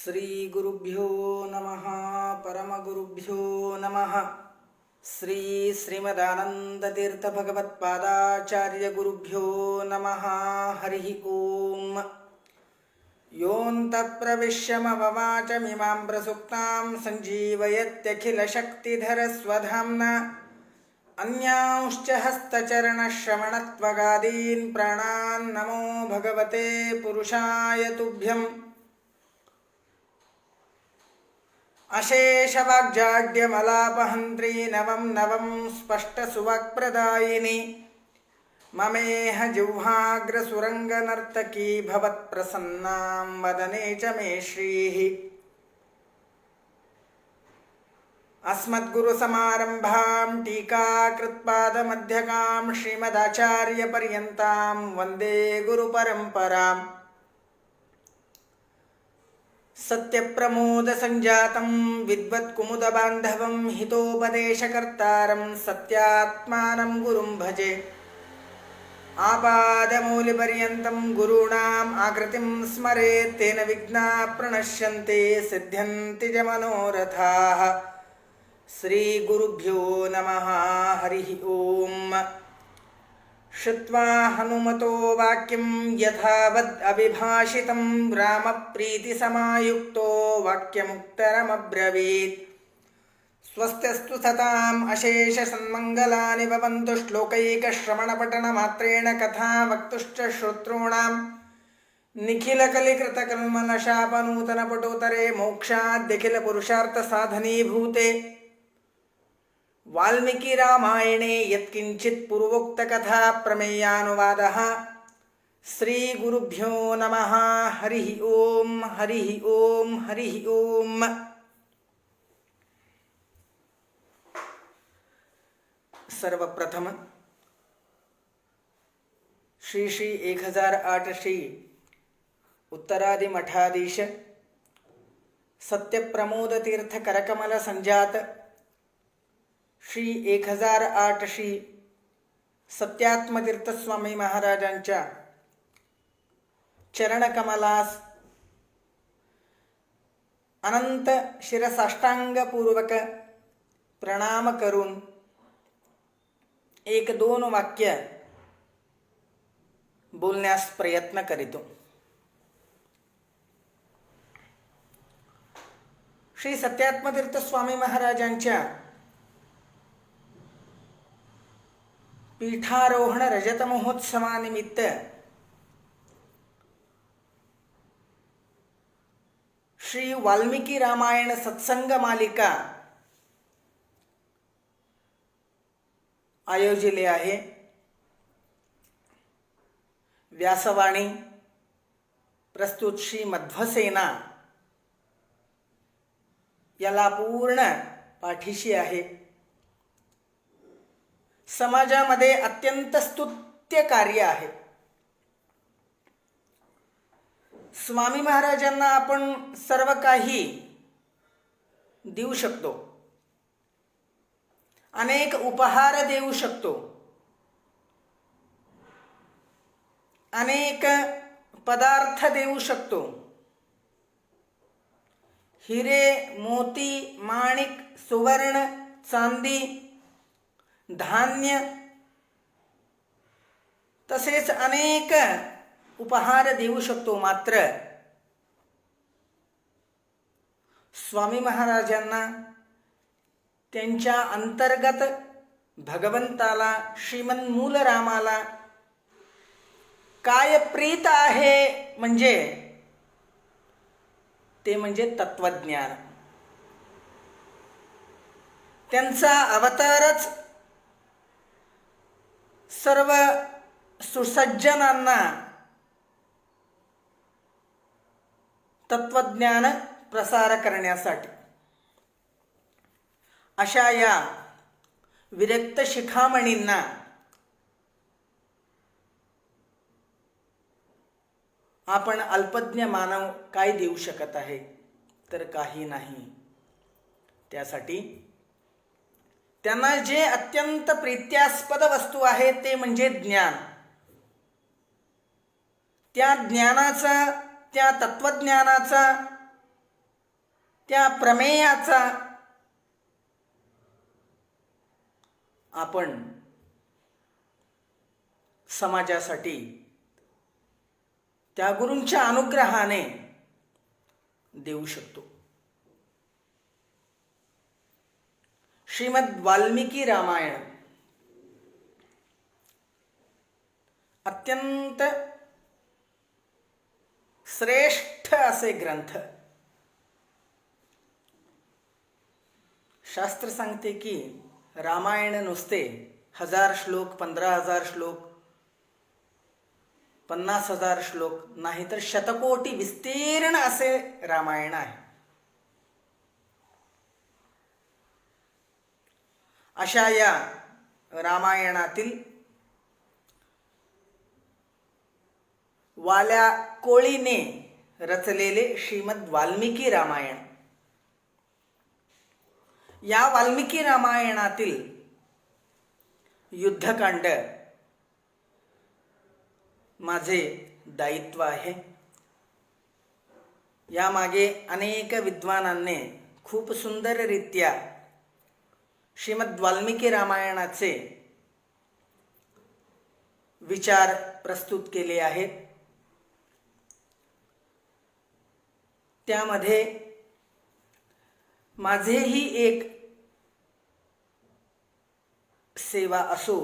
श्री गुरुभ्यो नमः परमगुरुभ्यो नमः श्री श्रीमदानंदतीर्थ भगवत्पादाचार्य गुरुभ्यो नमः हरिः ओम योऽन्तः प्रविश्य ममवाचमिमां प्रसुप्तां सञ्जीवयत्यखिलशक्तिधरस्वधाम्ना अन्यांश्च हस्तचरणश्रवणत्वगादीन् प्राणान् नमो भगवते पुरुषाय तुभ्यम् अशेषवाग्जाड्यमलापहन्त्री नवं नवं स्पष्टसुवाक्प्रदायिनी ममेह जिह्वाग्रसुरङ्गनर्तकी भवत्प्रसन्नां वदने च मे श्रीः अस्मद्गुरुसमारम्भां टीकाकृत्पादमध्यगां श्रीमदाचार्यपर्यन्तां वन्दे गुरुपरम्पराम् सत्यप्रमोदसञ्जातं विद्वत्कुमुदबान्धवं हितोपदेशकर्तारं सत्यात्मानं गुरुं भजे आपादमूलिपर्यन्तं गुरूणाम् आकृतिं स्मरेत् तेन विघ्नाः प्रणश्यन्ते सिद्ध्यन्ति च मनोरथाः श्रीगुरुभ्यो नमः हरिः ओम श्रुत्वा हनुमतो वाक्यं यथावद् अभिभाषितं रामप्रीतिसमायुक्तो वाक्यमुत्तरमब्रवीत् स्वस्त्यस्तु सताम् अशेषसन्मङ्गलानि भवन्तु श्लोकैकश्रवणपठनमात्रेण कथा वक्तुश्च श्रोतॄणां निखिलकलिकृतकल्मलशापनूतनपटोत्तरे मोक्षाद्यखिलपुरुषार्थसाधनीभूते वाल्मीकि रामायणे यत्किंचित् पूर्वोक्तकथा प्रमेयानुवादः श्री गुरुभ्यो नमः हरिः ओम हरिः ओम हरिः ओम। सर्वप्रथम श्री श्री 1008 श्री उत्तरादि मठाधीश सत्यप्रमोद तीर्थ करकमल संजात श्री 1008 श्री सत्यात्मतीर्थ स्वामी महाराजांच्या चरणकमलास अनंत शिरसाष्टांगपूर्वक प्रणाम करून एक दोन वाक्य बोलण्यास प्रयत्न करीतो। श्री सत्यात्मतीर्थ स्वामी महाराजांच्या पीठारोहण रजत महोत्सवानिमित्त श्री वाल्मीकि रामायण सत्संग मालिका आयोजिले आहे। व्यासवाणी प्रस्तुत श्री मध्वसेना याला पूर्ण पाठीशी आहे। समाजामध्ये अत्यंत स्तुत्य कार्य आहे। स्वामी महाराजांना आपण सर्व काही देऊ शकतो, अनेक उपहार देऊ शकतो, अनेक पदार्थ देऊ शकतो, हिरे मोती माणिक सुवर्ण चांदी धान्य तसेच अनेक उपहार देऊ शकतो। मात्र स्वामी महाराजांना त्यांच्या अंतर्गत भगवंताला श्रीमन्मूल रामाला काय प्रीत आहे ते म्हणजे तत्वज्ञान। त्यांचा अवतारच सर्व सुसज्जनांना तत्वज्ञान प्रसार करण्यासाठी। अशा या विरक्त शिखामणींना आपण अल्पज्ञ मानव काय देऊ शकत आहे, तर काही नाही। त्यासाठी त्यांना जे अत्यंत प्रीत्यास्पद वस्तू आहे ते म्हणजे ज्ञान। त्या ज्ञानाचा, त्या तत्वज्ञानाचा त्या प्रमेयाचा आपण समाजासाठी त्या गुरूंच्या अनुग्रहाने देऊ शकतो. श्रीमद वाल्मिकी रामायण अत्यंत श्रेष्ठ असे ग्रंथ. शास्त्र सांगते की रामायण नुसते 1000 श्लोक, 15,000 श्लोक, 50,000 श्लोक नाही तर शतकोटी विस्तीर्ण असे रामायण आहे. अशा या रामायणातील वाल्या कोळीने रचलेले श्रीमद वाल्मिकी रामायण. या वाल्मिकी रामायणातील युद्धकांड माझे दायित्व आहे. यामागे अनेक विद्वानांनी खूप सुंदररित्या श्रीमद वाल्मिकी रामायणाचे विचार प्रस्तुत केले आहेत. त्यामध्ये माझेही एक सेवा असो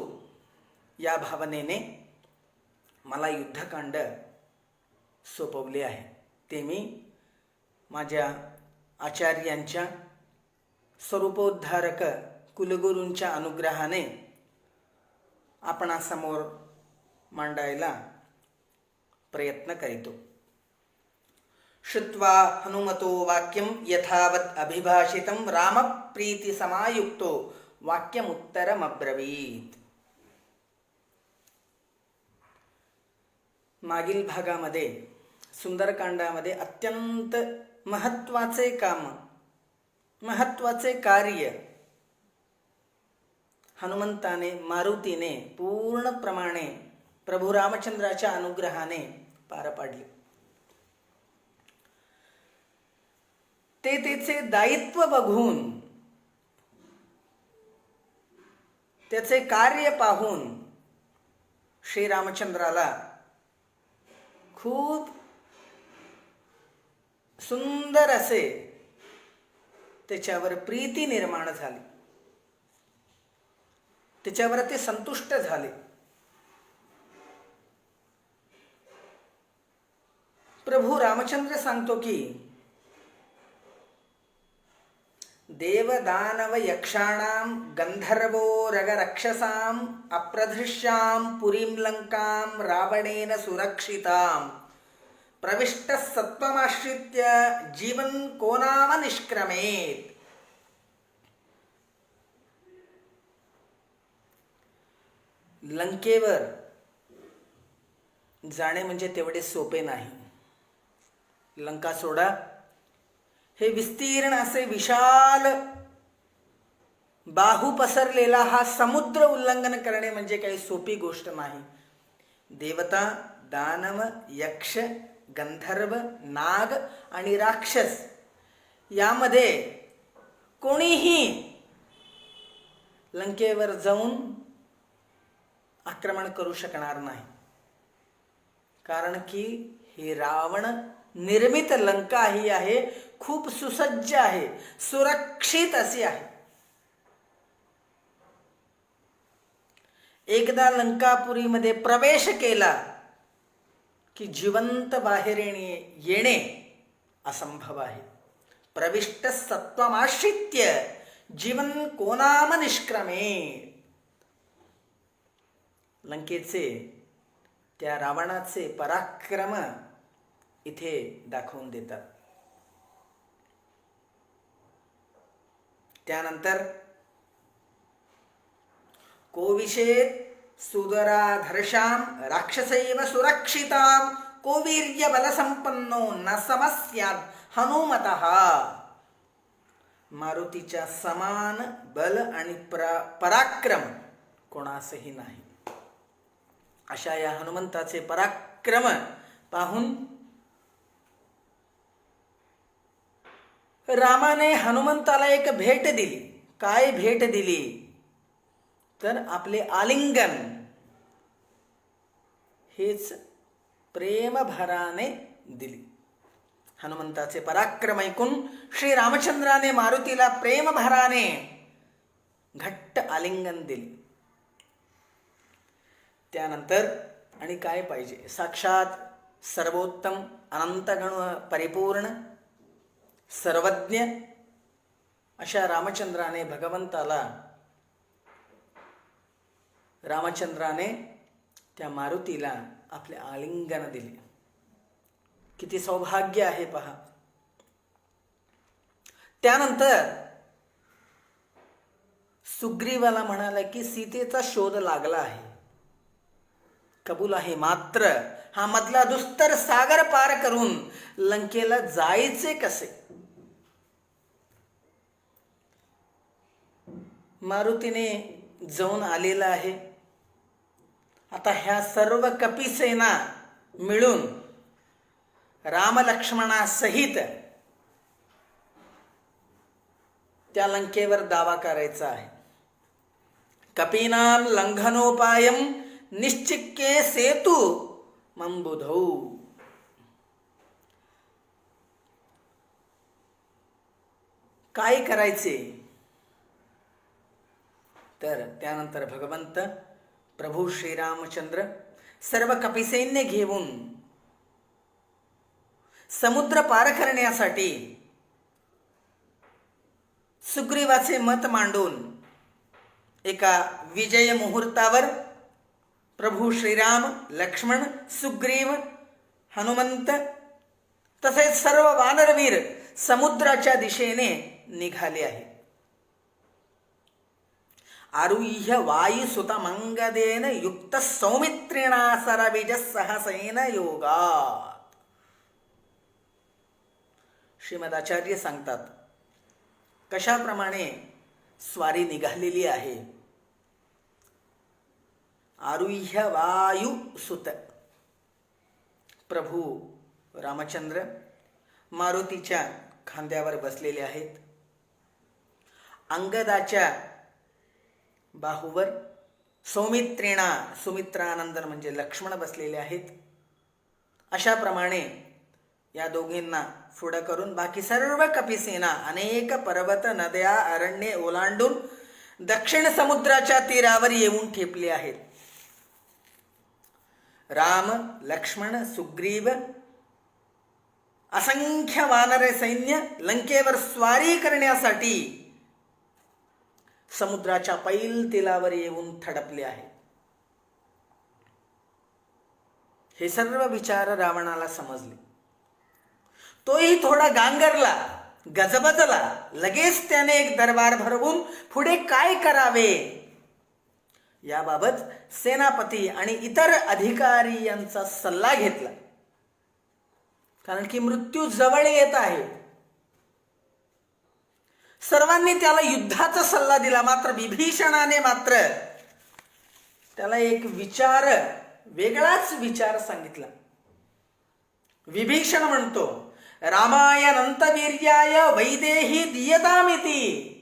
या भावनेने मला युद्धकांड सोपवले आहे. ते मी माझ्या आचार्यांच्या स्वरूपोद्धारक कुलगुरूंच्या अनुग्रहाने आपणासमोर मांडायला प्रयत्न करीतो. श्रुत्वा हनुमतो वाक्यं यथावत् अभिभाषितं रामप्रीति समायुक्तो वाक्यमुत्तरमब्रवीत्. मागील भागामध्ये सुंदरकांडामध्ये अत्यंत महत्त्वाचे काम, महत्त्वाचे कार्य हनुमंताने, मारुतीने पूर्णप्रमाणे प्रभू रामचंद्राच्या अनुग्रहाने पार पाडले. ते त्याचे दायित्व बघून, त्याचे कार्य पाहून श्रीरामचंद्राला खूप सुंदर असे त्याच्यावर प्रीती निर्माण झाली. त्याच्यावर ते संतुष्ट झाले. प्रभू रामचंद्र सांगतो की देव दानव यक्षाणां गंधर्वो रगरक्षसां अप्रधृष्यां पुरीं लंकां रावणेन सुरक्षितां प्रविष्टः सत्त्वमाश्रित्य जीवन को नाम निष्क्रमेत्. लंकेवर जाणे म्हणजे तेवढे सोपे नाही. लंका सोडा, हे विस्तीर्ण असे विशाल बाहू पसरलेला हा समुद्र उल्लंघन करणे म्हणजे काही सोपी गोष्ट नाही. देवता, दानव, यक्ष, गंधर्व, नाग आणि राक्षस यामध्ये कोणीही लंकेवर जाऊन आक्रमण करू शकणार नाही. कारण की ही रावण निर्मित लंका ही आहे, खूप सुसज्ज आहे, सुरक्षित अशी आहे. एकदा लंकापुरीमध्ये प्रवेश केला की जिवंत बाहेर येणे असंभव आहे. प्रविष्ट सत्वमाश्रित्य जीवन को नाम निष्क्रमे. लंकेचे, त्या रावणाचे पराक्रम इथे दाखवून देतात. त्यानंतर कोविशेत सुदराधर्षां राक्षसैव सुरक्षितां को वीर्य बलसंपन्नो न समस्यात् हनुमतः. मारुतीच्या समान बल आणि पराक्रम कोणासही नाही. अशा या हनुमंताचे पराक्रम पाहून रामाने हनुमंताला एक भेट दिली. काय भेट दिली? तर आपले आलिंगन हेच प्रेमभराने दिली. हनुमंताचे पराक्रम ऐकून श्री रामचंद्राने मारुतीला प्रेमभराने घट्ट आलिंगन दिले. त्यानंतर आणि काय पाहिजे? साक्षात सर्वोत्तम अनंतगण परिपूर्ण सर्वज्ञ अशा रामचंद्राने रामचंद्राने त्या मारुतीला आपले आलिंगन दिले. किती सौभाग्य आहे पहा. त्यानंतर सुग्रीवाला म्हणाला की सीतेचा शोध लागला आहे, कबूल आहे, मात्र हा मधला दुस्तर सागर पार करून लंकेला जायचे कसे? मारुतीने जाऊन आलेला आहे. आता ह्या सर्व कपिसेना मिळून रामलक्ष्मणासहित त्या लंकेवर दावा करायचा आहे. कपीनाम लंघनोपायम निश्चिक्के सेतु मंबुधौ. काय करायचे? तर त्यानंतर भगवंत प्रभू श्रीरामचंद्र सर्व कपिसैन्य घेऊन समुद्र पार करण्यासाठी सुग्रीवाचे मत मांडून एका विजय मुहूर्तावर प्रभू श्रीराम, लक्ष्मण, सुग्रीव, हनुमंत तसेच सर्व वानरवीर समुद्राच्या दिशेने निघाले आहे. आरुह्य वायुसुत मंगदेन युक्त सौमित्रिणा सरबीज सहसेन योगात. श्रीमदाचार्य सांगतात कशाप्रमाणे स्वारी निघालेली आहे. आरुह्य वायुसुत प्रभू रामचंद्र मारुतीच्या खांद्यावर बसलेले आहेत. अंगदाच्या बाहूवर सौमित्रिणा, सुमित्रानंदन म्हणजे लक्ष्मण बसलेले आहेत. अशाप्रमाणे या दोघींना पुढं करून बाकी सर्व कपिसेना अनेक पर्वत, नद्या, अरण्ये ओलांडून दक्षिण समुद्राच्या तीरावर येऊन ठेपले आहेत. राम, लक्ष्मण, सुग्रीव असंख्य वानर सैन्य लंकेवर स्वारी करण्यासाठी समुद्राच्या पैल तिलावर येऊन थडपले आहे. हे सर्व विचार रावणाला समजले. तोही थोडा गांगरला, गजबजला. लगेच त्याने एक दरबार भरवून पुढे काय करावे याबाबत सेनापती आणि इतर अधिकारी यांचा सल्ला घेतला. कारण की मृत्यू जवळ येत आहे. सर्वांनी त्याला युद्धाचा सल्ला दिला. मात्र विभीषणाने मात्र त्याला एक वेगळाच विचार सांगितला. विभीषण म्हणतो रामाय नंतवीर्याय वैदेही दीयतामिती.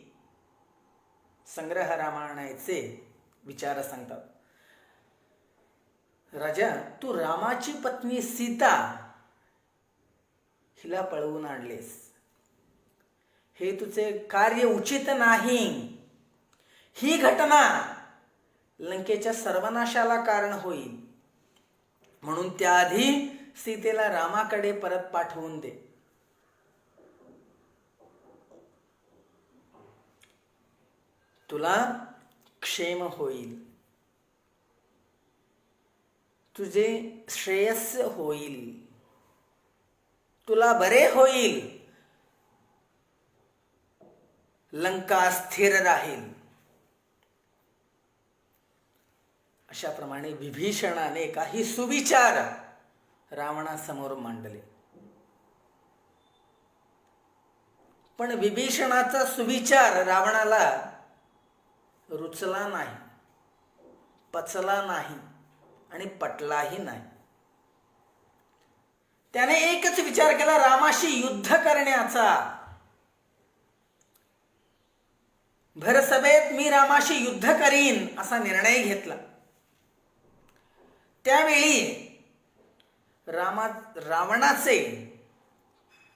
संग्रह रामायणाचे विचार सांगतात. राजा, तू रामाची पत्नी सीता हिला पळवून आणलेस, हे तुझे कार्य उचित नाही. ही घटना लंकेच्या सर्वनाशाला कारण होईल. म्हणून त्याआधी सीतेला रामाकडे परत पाठवून दे. तुला क्षेम होईल, तुझे श्रेयस होईल, तुला बरे होईल, लंका स्थिर राहील. अशाप्रमाणे विभीषणाने काही सुविचार रावणासमोर मांडले. पण विभीषणाचा सुविचार रावणाला रुचला नाही, पचला नाही आणि पटलाही नाही. त्याने एकच विचार केला, रामाशी युद्ध करण्याचा. भरसभेत मी रामाशी युद्ध करीन असा निर्णय घेतला. त्यावेळी रावणाचे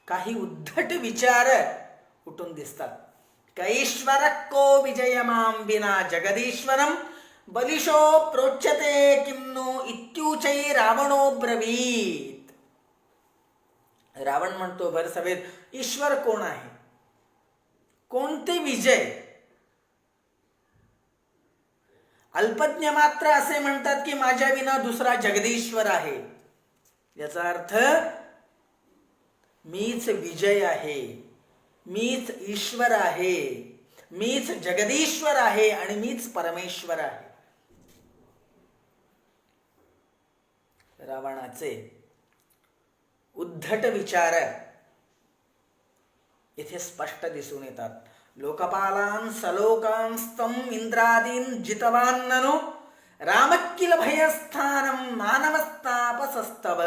काही उद्धट विचार उठून दिसतात. कैश्वर को विजयमां विना जगदीश्वरम बलिशो प्रोच्यते किम्नो इत्युचै रावणो ब्रवीत. रावण म्हणतो भरसभेत, ईश्वर कोण आहे, कोणते विजय? अल्पज्ञ मात्र असे म्हणतात की माझ्या विना दुसरा जगदीश्वर आहे. याचा अर्थ मीच विजय आहे, मीच ईश्वर आहे, मीच जगदीश्वर आहे आणि मीच परमेश्वर आहे. रावणाचे उद्धट विचार इथे स्पष्ट दिसून येतात. लोकपालान सलोकांस्तम इंद्रादीन जितवान ननु रामकिल भयस्थानम मानवस्तापसस्तव.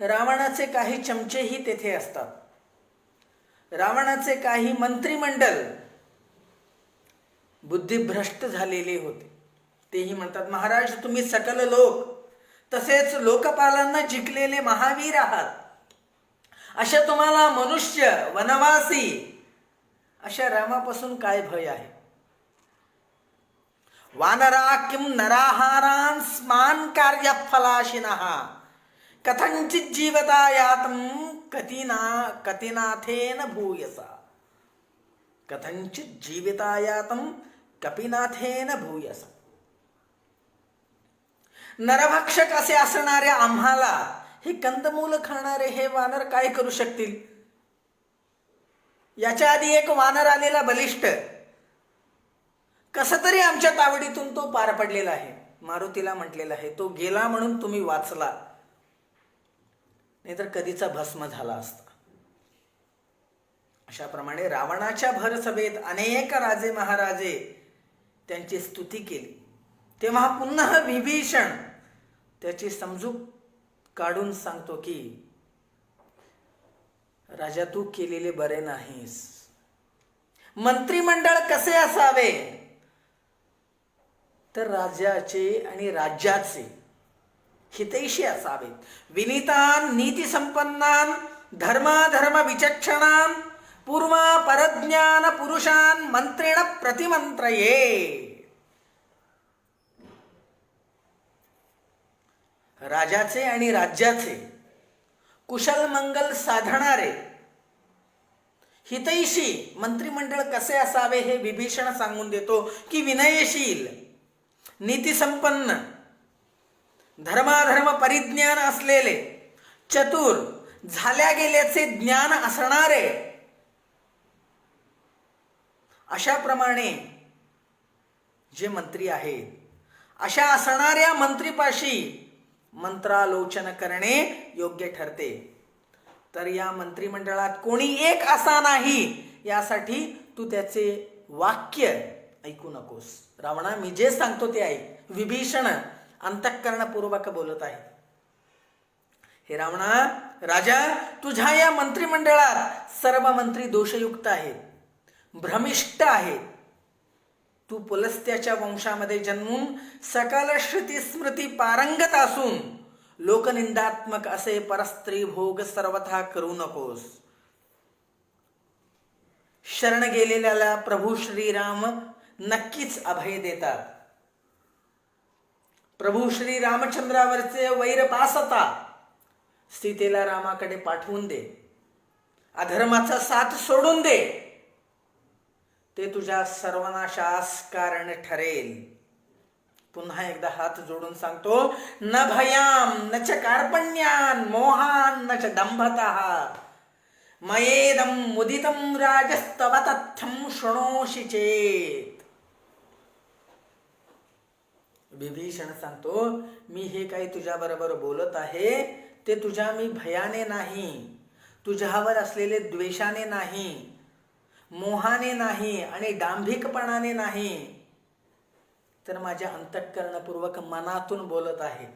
रावणाचे काही चमचेही तेथे असतात. रावणाचे काही मंत्रिमंडळ बुद्धिभ्रष्ट झालेले होते. तेही म्हणतात, महाराज तुम्ही सकल लोक तसेच लोकपालांना जिंकलेले महावीर आहात. अशा तुम्हाला मनुष्य वनवासी अशा रामापासून काय भय आहे? वानरा किम नराहारान स्मान कार्य फलाशिनः कथंचित जीवता यातम कतिनाथेन भूयसा. कथंचित जीविता यातम कपिनाथेन भूयसा. नरभक्षक असे असणाऱ्या आम्हाला हे कंदमूल खाणारे हे वानर काय करू शकतील? याच्या आधी एक वानर आलेला बलिष्ठ, कसा तरी आमच्या तावडीतून तो पार पडलेला आहे. मारुतीला म्हटलेला आहे, तो गेला म्हणून तुम्ही वाचला, नाहीतर कधीचा भस्म झाला असता. अशाप्रमाणे रावणाच्या भरसभेत अनेक राजे महाराजे त्यांची स्तुती केली. तेव्हा पुन्हा विभीषण त्याची समजूत काढून सांगतो की राजा तू केलेले बरे नाहीस. मंत्रिमंडळ कसे असावे? तर राजाचे आणि राज्याचे हितैषी असावेत. विनीतान नीतिसंपन्नान धर्माधर्म विचक्षणान पूर्व परज्ञान पुरुषान मंत्रेण प्रतिमंत्रये. राजाचे आणि राज्याचे कुशल मंगल साधणारे हितैषी मंत्रिमंडळ कसे असावे हे विभीषण सांगून देतो की विनयशील, नीतिसंपन्न, धर्माधर्म परिज्ञान असलेले, चतुर, झाल्या गेल्याचे ज्ञान असणारे अशाप्रमाणे जे मंत्री आहेत, अशा असणाऱ्या मंत्रीपाशी मंत्रालोचन करणे योग्य ठरते. तर या मंत्रिमंडळात कोणी एक असा नाही यासाठी तू त्याचे वाक्य ऐकू नकोस. रावणा, मी जे सांगतो ते ऐक. विभीषण अंतःकरणपूर्वक बोलत आहे. हे रावणा, राजा, तुझ्या या मंत्रिमंडळात सर्व मंत्री दोषयुक्त आहेत, भ्रमिष्ट आहेत. तू पुलस्त्याच्या वंशामध्ये जन्मून सकल श्रुती स्मृती पारंगत असून लोकनिंदात्मक असे परस्त्री भोग सर्वथा करू नकोस. शरण गेलेल्याला प्रभू श्रीराम नक्कीच अभय देतात. प्रभू श्री रामचंद्रावरचे वैर पासता सीतेला रामाकडे पाठवून दे. अधर्माचा साथ सोडून दे. ते तुझ्या सर्वनाशास कारण ठरेल. पुन्हा एकदा हात जोडून सांगतो, न भयाम न च कार्पण्यान मोहान न च दंभतः मयेदम मुदितम राजस्तव तथ्यम शृणोषि चेत. विभीषण सांगतो, मी हे काही तुझ्या बरोबर बोलत आहे ते तुझ्या मी भयाने नाही, तुझ्यावर असलेले द्वेषाने नाही, मोहाने नाही आणि डांभिकपणाने नाही, तर माझ्या अंतःकरणपूर्वक मनातून बोलत आहे.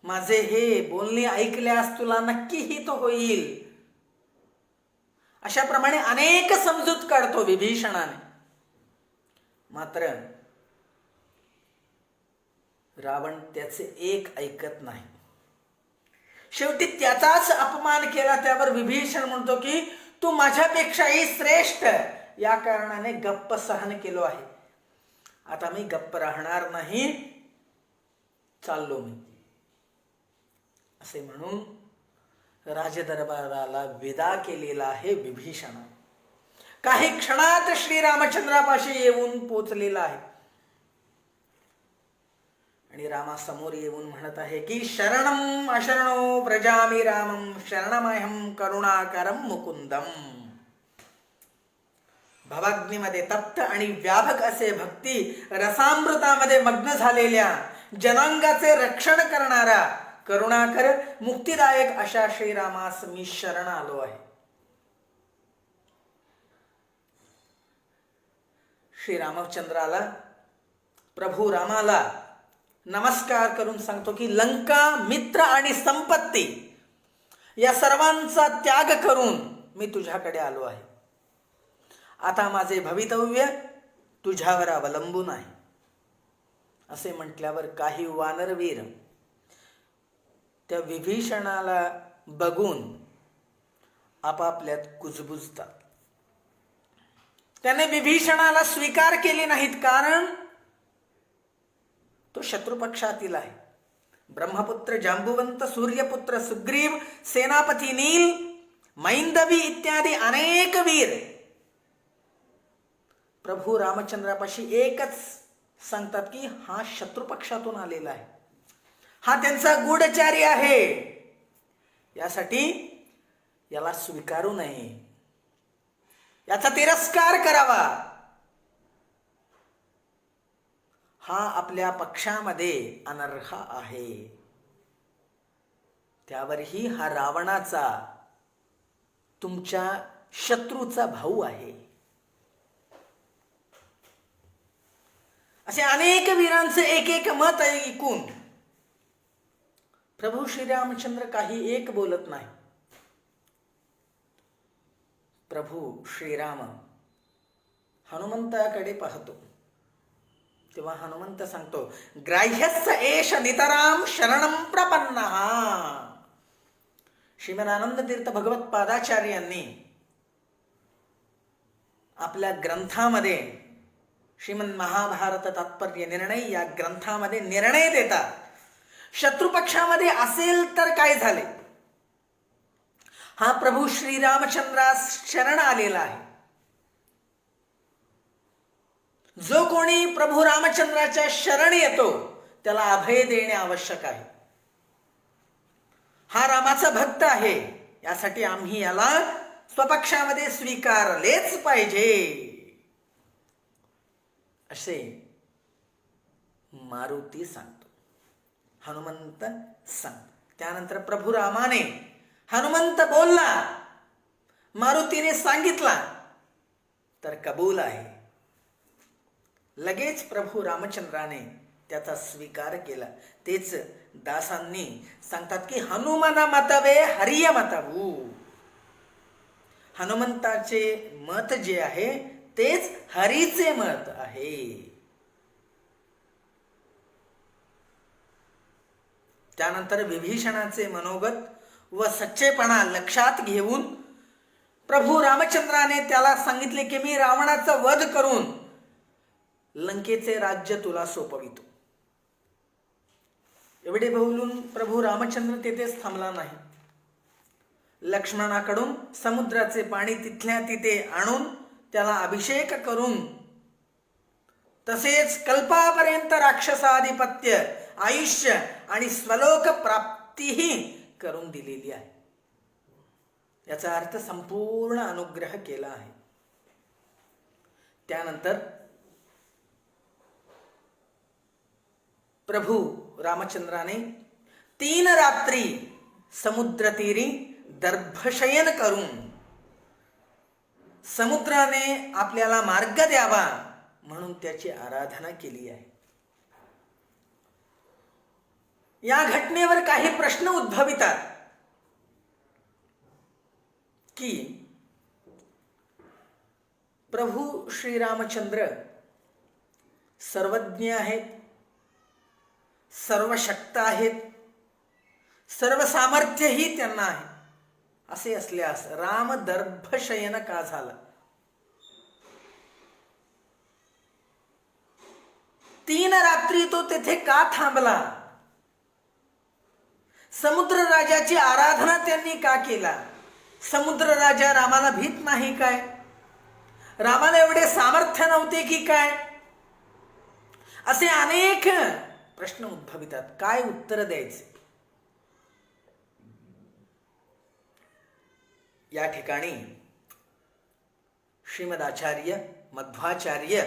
माझे हे बोलणे ऐकल्यास तुला नक्की हित होईल. अशाप्रमाणे अनेक समजूत काढतो विभीषणाने. मात्र रावण त्याचे एक ऐकत नाही. शेवटी त्याचाच अपमान केला. त्यावर विभीषण म्हणतो की तू माझ्यापेक्षाही श्रेष्ठ, या कारणाने गप्प सहन केलो आहे. आता मी गप्प राहणार नाही, चाललो मी, असे म्हणून राजदरबाराला विदा केलेला आहे विभीषण. काही क्षणात श्रीरामचंद्रापाशी येऊन पोचलेला आहे आणि रामासमोर येऊन म्हणत आहे की शरणम अशरणो व्रजामि रामम शरणमहं करुणाकरम मुकुंदम. भवाग्नीमध्ये तप्त आणि व्यापक असे भक्ती रसामृतामध्ये मग्न झालेल्या जनांगाचे रक्षण करणारा करुणाकर मुक्तिदायक अशा श्रीरामास मी शरण आलो आहे. श्रीरामचंद्राला, प्रभू रामाला नमस्कार करून सांगतो की लंका, मित्र आणि संपत्ती या सर्वांचा त्याग करून मी तुझ्याकडे आलो आहे. आता माझे भवितव्य तुझ्यावर अवलंबून आहे. असे म्हटल्यावर काही वानरवीर त्या विभीषणाला बघून आपापल्यात कुजबुजतात. त्याने विभीषणाला स्वीकार केले नाहीत, कारण तो शत्रुपक्षातील आहे. ब्रह्मपुत्र जांबुवंत, सूर्यपुत्र सुग्रीव, सेनापती नील, मैंदवी इत्यादी अनेक वीर प्रभू रामचंद्रापाशी एकच सांगतात की हा शत्रुपक्षातून आलेला आहे, हा त्यांचा गूढचारी आहे, यासाठी याला स्वीकारू नये, याचा तिरस्कार करावा. हा आपल्या पक्षामध्ये अनर्ह आहे. त्यावरही हा रावणाचा, तुमच्या शत्रूचा भाऊ आहे. असे अनेक वीरांचे एक एक मत ऐकून प्रभू श्रीरामचंद्र काही एक बोलत नाही. प्रभू श्रीराम हनुमंताकडे पाहतो. तेव्हा हनुमंत सांगतो, ग्राह्यस्य एष नितराम शरणम प्रपन्नः. श्रीमद आनंद तीर्थ भगवत पादाचार्यांनी आपल्या ग्रंथामध्ये, श्रीमद महाभारत तात्पर्य निर्णय या ग्रंथामध्ये निर्णय देतात. शत्रुपक्षामध्ये असेल तर काय झाले, हा प्रभू श्रीरामचंद्रास शरण आलेला आहे. जो कोणी प्रभू रामचंद्राच्या शरण येतो त्याला अभय देणे आवश्यक आहे. हा रामाचा भक्त आहे, यासाठी आम्ही याला स्वपक्षामध्ये स्वीकारलेच पाहिजे, असे मारुती सांगतो, हनुमंत सांगतो. त्यानंतर प्रभू रामाने, हनुमंत बोलला, मारुतीने सांगितला तर कबूल आहे. लगेच प्रभू रामचंद्राने त्याचा स्वीकार केला. तेच दासांनी सांगतात की हनुमान मतवे हरिय मतवू. हनुमंताचे मत जे आहे तेच हरीचे मत आहे. त्यानंतर विभीषणाचे मनोगत व सच्चेपणा लक्षात घेऊन प्रभू रामचंद्राने त्याला सांगितले की मी रावणाचा वध करून लंकेचे राज्य तुला सोपवितो. एवढे बोलून प्रभू रामचंद्र तेथेच थांबला नाही. लक्ष्मणाकडून समुद्राचे पाणी तिथल्या तिथे आणून त्याला अभिषेक करून, तसेच कल्पापर्यंत राक्षसाधिपत्य, आयुष्य आणि स्वलोक प्राप्तीही करून दिलेली आहे. याचा अर्थ संपूर्ण अनुग्रह केला आहे. त्यानंतर प्रभू रामचंद्राने 3 रात्री समुद्रतीरी दर्भशयन करून समुद्राने आपल्याला मार्ग द्यावा म्हणून त्याची आराधना केली आहे. या घटनेवर काही प्रश्न उद्भवितात की प्रभू श्रीरामचंद्र सर्वज्ञ आहेत, सर्वशक्त आहेत, सर्व सामर्थ्यही त्यांना आहे. असे असल्यास राम दर्भशयन का झाला? 3 रात्री तो तेथे का थांबला? समुद्र राजाची आराधना त्यांनी का केला? समुद्र राजा रामाला भीत नाही काय? रामाला एवढे सामर्थ्य नव्हते की काय? असे अनेक प्रश्न उद्भवितात. काय उत्तर द्यायचे? या ठिकाणी श्रीमदाचार्य मध्वाचार्य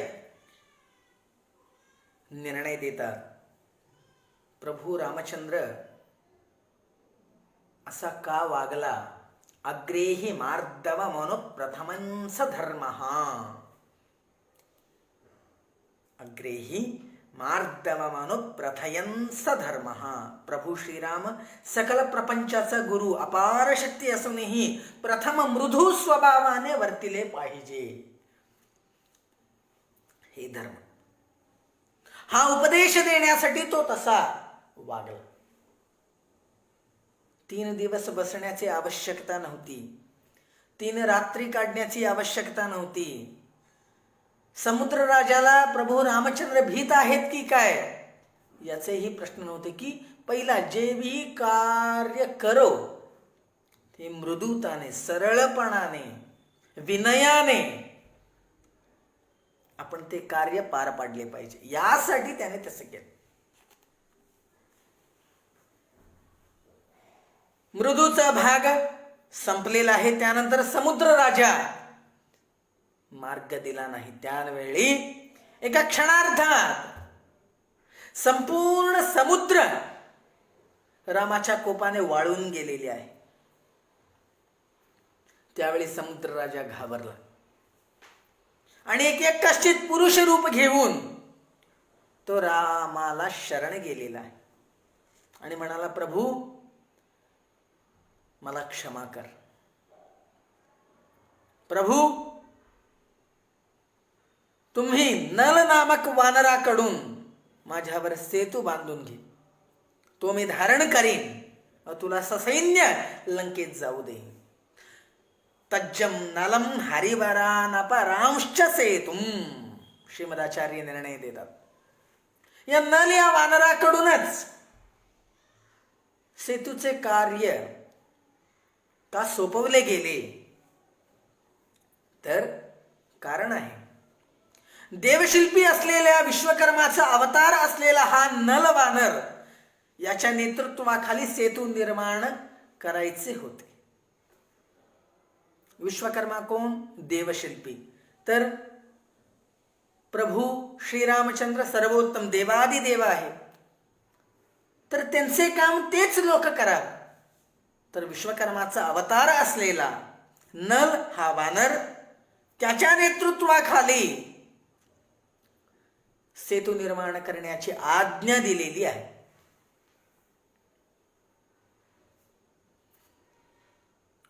निर्णय देतात. प्रभू रामचंद्र असा का वागला? अग्रेहि मार्दव मनो प्रथमंस धर्मः. अग्रेहि मार्दव मनो प्रथयंस धर्मः. प्रभू श्रीराम सकल प्रपंचाचा गुरु, अपार शक्ती असूनही प्रथम मृदू स्वभावाने वर्तिले पाहिजे. हे धर्म, हा उपदेश देण्यासाठी तो तसा वागला. 3 दिवस बसण्याची आवश्यकता नव्हती, 3 रात्री काढण्याची आवश्यकता नव्हती. समुद्र राजाला प्रभू रामचंद्र भीत आहेत की काय याचेही प्रश्न नव्हते. की पहिला जे भी कार्य करो ते मृदुताने, सरळपणाने, विनयाने आपण ते कार्य पार पाडले पाहिजे, यासाठी त्याने तसं केलं. मृदूचा भाग संपलेला आहे. त्यानंतर समुद्र राजा मार्ग दिला नाही. त्यावेळी एका क्षणार्धात संपूर्ण समुद्र रामाच्या कोपाने वाळून गेलेले आहे. त्यावेळी समुद्र राजा घाबरला आणि एक कष्टित पुरुष रूप घेऊन तो रामाला शरण गेलेला आहे आणि म्हणाला, प्रभू मला क्षमा कर. प्रभू, तुम्ही नल नामक वानराकडून माझ्यावर सेतू बांधून घे, तो मी धारण करीन व तुला ससैन्य लंकेत जाऊ दे. तज्जम नलम हरिवरानपरांश्च सेतुम. श्रीमदाचार्य निर्णय देतात, या नल या वानराकडूनच सेतूचे कार्य का सोपवले गेले? तर कारण आहे, देवशिल्पी असलेल्या विश्वकर्माचा अवतार असलेला हा नल वानर याच्या नेतृत्वाखाली सेतू निर्माण करायचे होते. विश्वकर्मा कोण? देवशिल्पी. तर प्रभू श्रीरामचंद्र सर्वोत्तम देवादिदेव आहे, तर त्यांचे काम तेच लोक करावे. तर विश्वकर्माचा अवतार असलेला नल हा वानर, त्याच्या नेतृत्वाखाली सेतू निर्माण करण्याची आज्ञा दिलेली आहे.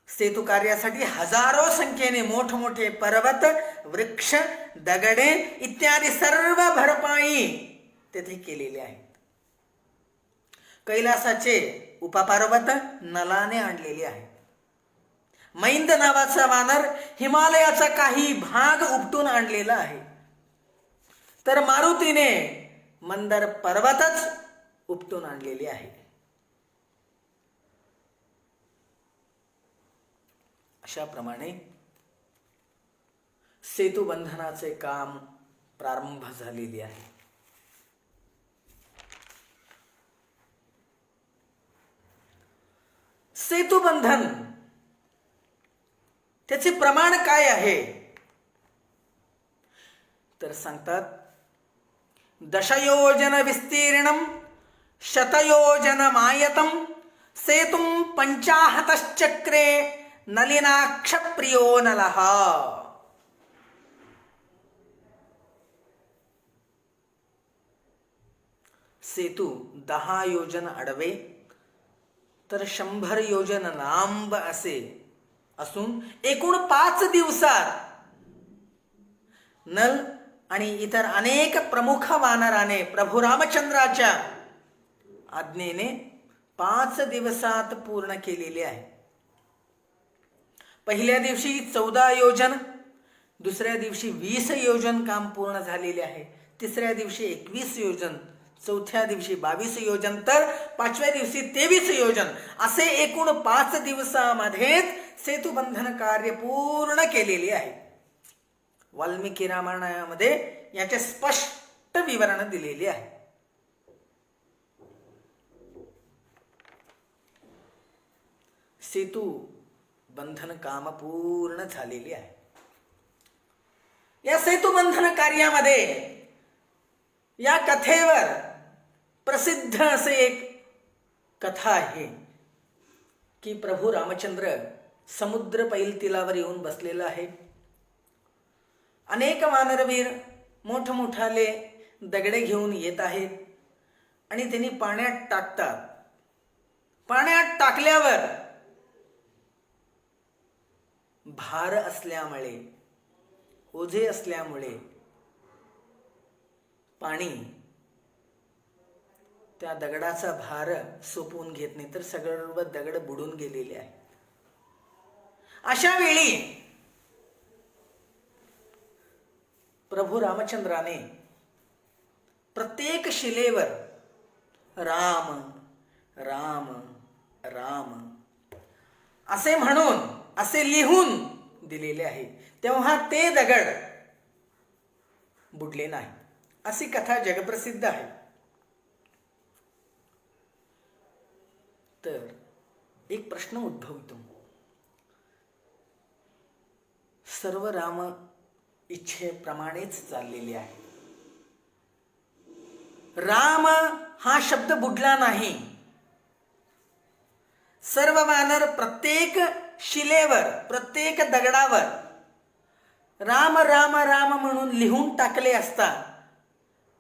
सेतू कार्यासाठी हजारो संख्येने मोठमोठे पर्वत, वृक्ष, दगडे इत्यादी सर्व भरपाई तेथे केलेले आहेत. कैलासाचे उपपर्वत नलाने आणलेले आहे. मैंद नावाचा वानर हिमालयाचा काही भाग उपटून आणलेला आहे. तर मारुतीने मंदर पर्वतच उपटून आणलेले आहे. अशाप्रमाणे सेतू बंधनाचे काम प्रारंभ झालेले आहे. सेतू बंधन त्याचे प्रमाण काय आहे? तर सांगतात, दशयोजन विस्तीर्णम शतयोजन मायतम सेतुम पंचाहतश्चक्रे नलिनाक्ष प्रियो नलः. सेतू 10 योजन आडवे तर 100 योजन लांब असे असून एकूण 5 दिवसात नल आणि इतर अनेक प्रमुख वानराने प्रभू रामचंद्राच्या आज्ञेने 5 दिवसात पूर्ण केलेले आहे. पहिल्या दिवशी 14 योजन, दुसऱ्या दिवशी 20 योजन काम पूर्ण झालेले आहे, तिसऱ्या दिवशी 21 योजन, चौथ्या दिवशी 22 योजन, तर 5व्या दिवशी 23 योजन, असे एकूण 5 दिवसामध्येच सेतुबंधन कार्य पूर्ण केलेले आहे. वाल्मिकी रामायणामध्ये याचे स्पष्ट विवरण दिलेले आहे. सेतू बंधन काम पूर्ण झालेले आहे. या सेतुबंधन कार्यामध्ये या कथेवर प्रसिद्ध असे एक कथा आहे की प्रभू रामचंद्र समुद्र पैलतीलावर येऊन बसलेला आहे. अनेक वानरवीर मोठमोठाले दगडे घेऊन येत आहेत आणि त्यांनी पाण्यात टाकतात. पाण्यात टाकल्यावर भार असल्यामुळे, ओझे असल्यामुळे पाणी त्या दगडाचा भार सोपवून घेत नाही, तर सर्व दगड बुडून गेलेले आहे. अशा वेळी प्रभू रामचंद्राने प्रत्येक शिलेवर राम राम राम असे म्हणून, असे लिहून दिलेले आहे. तेव्हा ते दगड बुडले नाही. अशी कथा जगप्रसिद्ध आहे. तर एक प्रश्न उद्भवतो, सर्व राम इच्छेप्रमाणेच चाललेले आहे. राम हा शब्द बुडला नाही. सर्व वानर प्रत्येक शिलेवर, प्रत्येक दगडावर राम राम राम म्हणून लिहून टाकले असता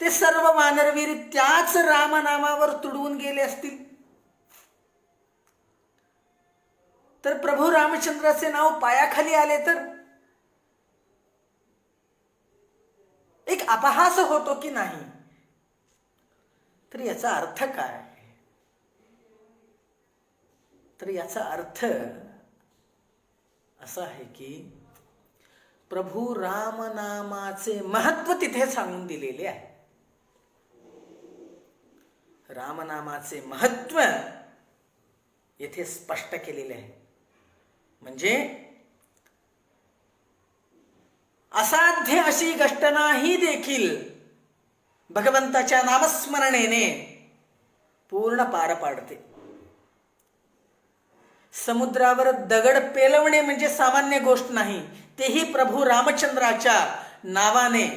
ते सर्व वानरवीर त्याच रामनामावर तुडवून गेले असतील, तर प्रभू रामचंद्राचे नाव पायाखाली आले तर एक अपहास होतो की नाही. तर याचा अर्थ काय? तर याचा अर्थ असा आहे की प्रभू रामनामाचे महत्व तिथे सांगून दिलेले आहे. रामनामाचे महत्व येथे स्पष्ट केलेले आहे. म्हणजे असाध्य अशी गोष्ट नाही देखील भगवंताच्या नामस्मरणेने पूर्ण पार पाडते. समुद्रावर दगड पेलवणे म्हणजे सामान्य गोष्ट नाही, तेही प्रभू रामचंद्राच्या नावाने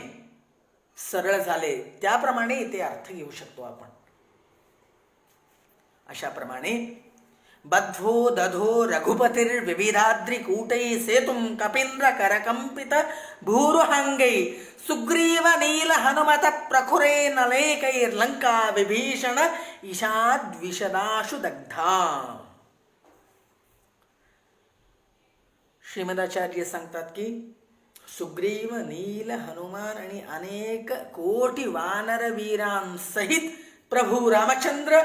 सरळ झाले. त्याप्रमाणे इथे अर्थ घेऊ शकतो आपण. अशा प्रमाणे बद्धो दधो रघुपतिर् विविधाद्रि कूटै सेतुं कपींद्र करकंपित भूरुहांगै सुग्रीव नील हनुमत प्रखुरे नलेकैर्लंका विभीषण ईशाद्विशदाशु दग्धा. श्रीमदाचार्य सांगतात की सुग्रीव, नील, हनुमान आणि अनेक कोटी वानर वीरांसहित प्रभू रामचंद्र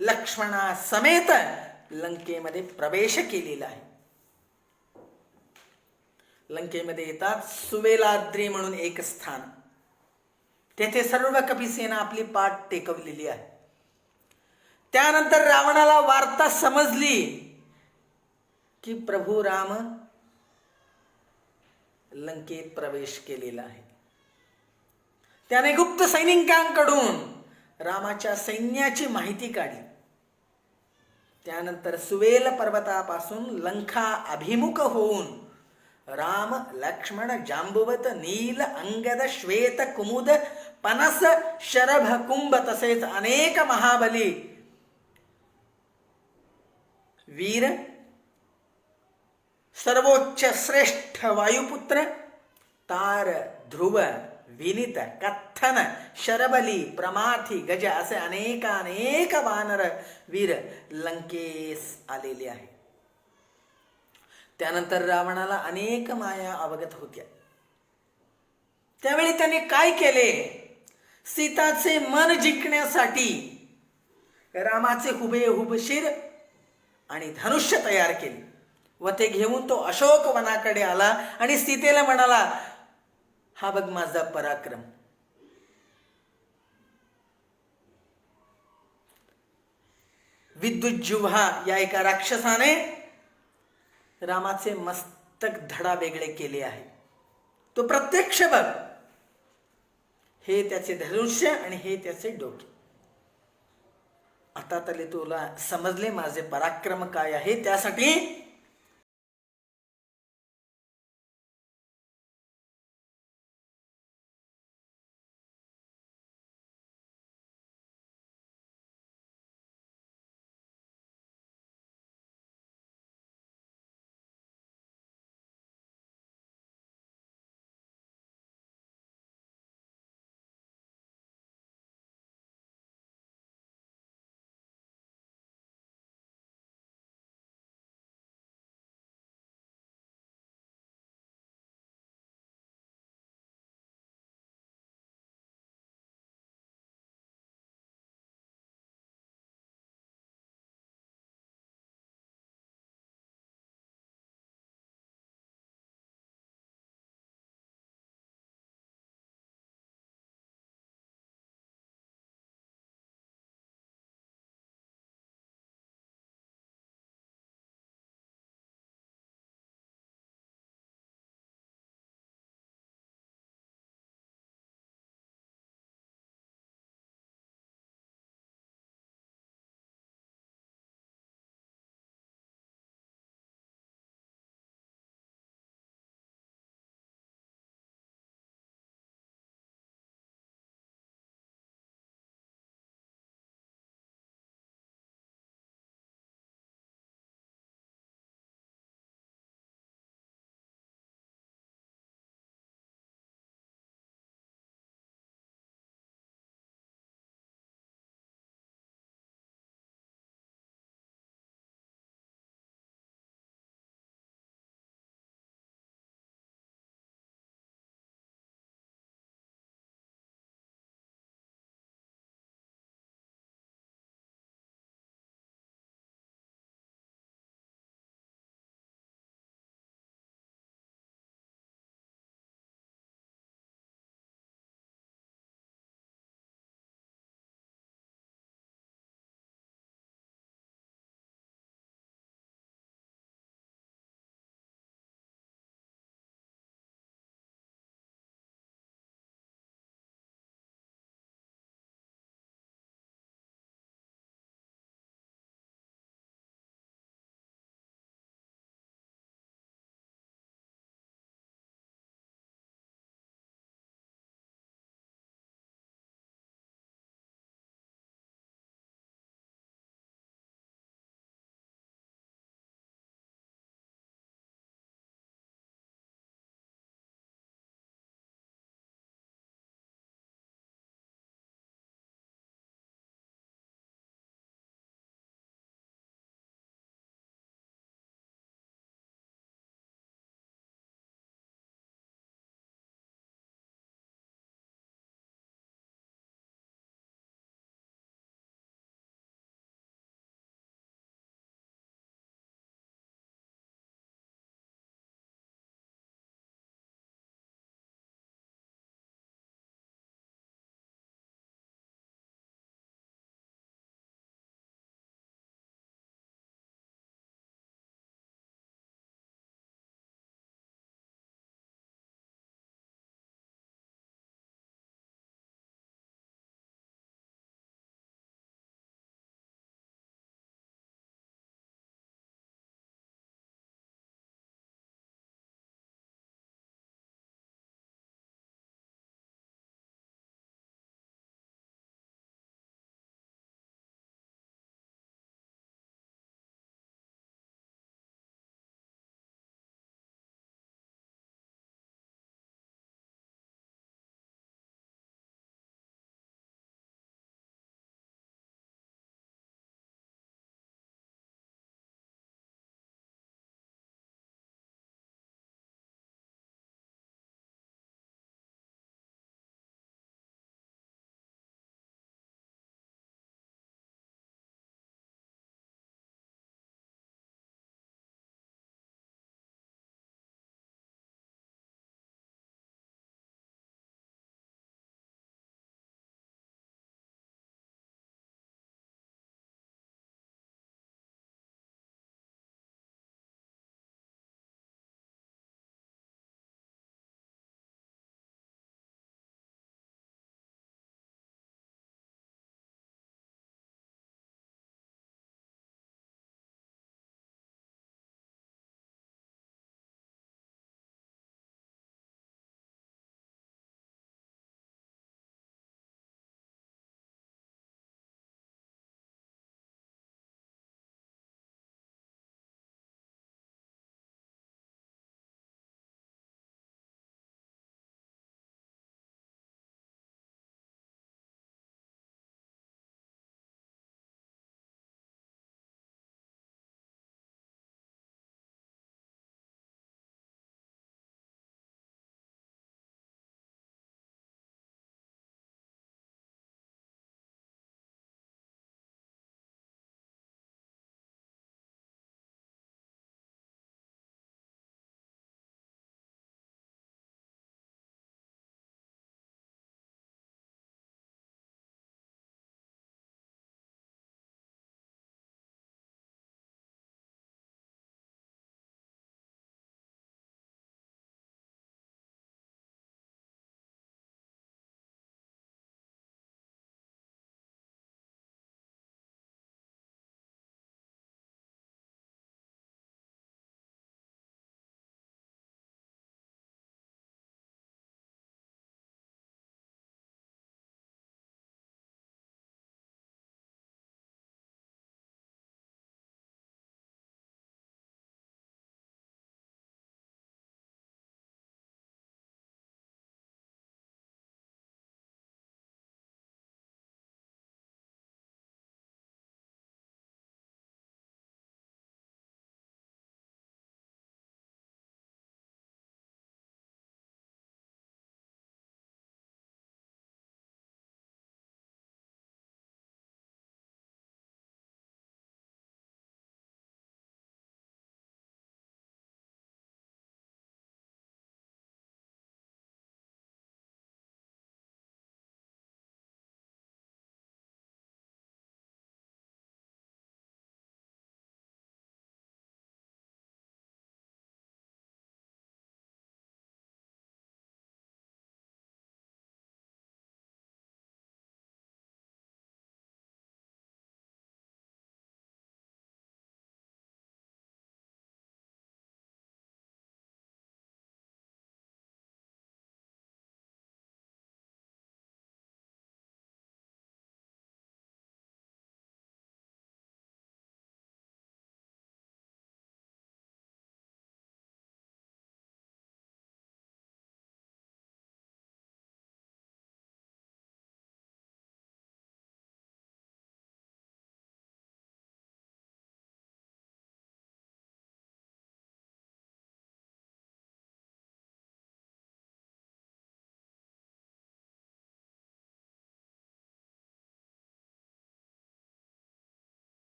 लक्ष्मणा समेत लंकेमध्ये प्रवेश केलेला आहे. लंकेमध्ये येतात सुवेलाद्री म्हणून एक स्थान, तेथे सर्व कपिसेना आपली पाठ टेकवलेली आहे. त्यानंतर रावणाला वार्ता समजली की प्रभू राम लंकेत प्रवेश केलेला आहे. त्याने गुप्त सैनिकांकडून रामाच्या सैन्याची माहिती काढली. त्यानंतर सुवेल पर्वतापासून लंका अभिमुख होऊन राम, लक्ष्मण, जांबुवत, नील, अंगद, श्वेत, कुमुद, पनस, शरभ, कुंभ तसेच अनेक महाबली वीर, सर्वोच्च श्रेष्ठ वायुपुत्र, तार, ध्रुव, विनीत, कथन, शरबली, प्रमाथी, गज असे अनेक वानर वीर लंकेस आलेले आहे. त्यानंतर रावणाला अनेक माया अवगत होत्या. त्यावेळी त्याने काय केले? सीताचे मन जिंकण्यासाठी रामाचे हुबेहूब शिर आणि धनुष्य तयार केले व ते घेऊन तो अशोक वनाकडे आला आणि सीतेला म्हणाला, हा बघ माझा पराक्रम. विद्युज्जुव्हा या एका राक्षसाने रामाचे मस्तक धडा वेगळे केले आहे. तो प्रत्यक्ष बघ. हे त्याचे धनुष्य आणि हे त्याचे डोके. आता तरी तुला समजले माझे पराक्रम काय आहे. त्यासाठी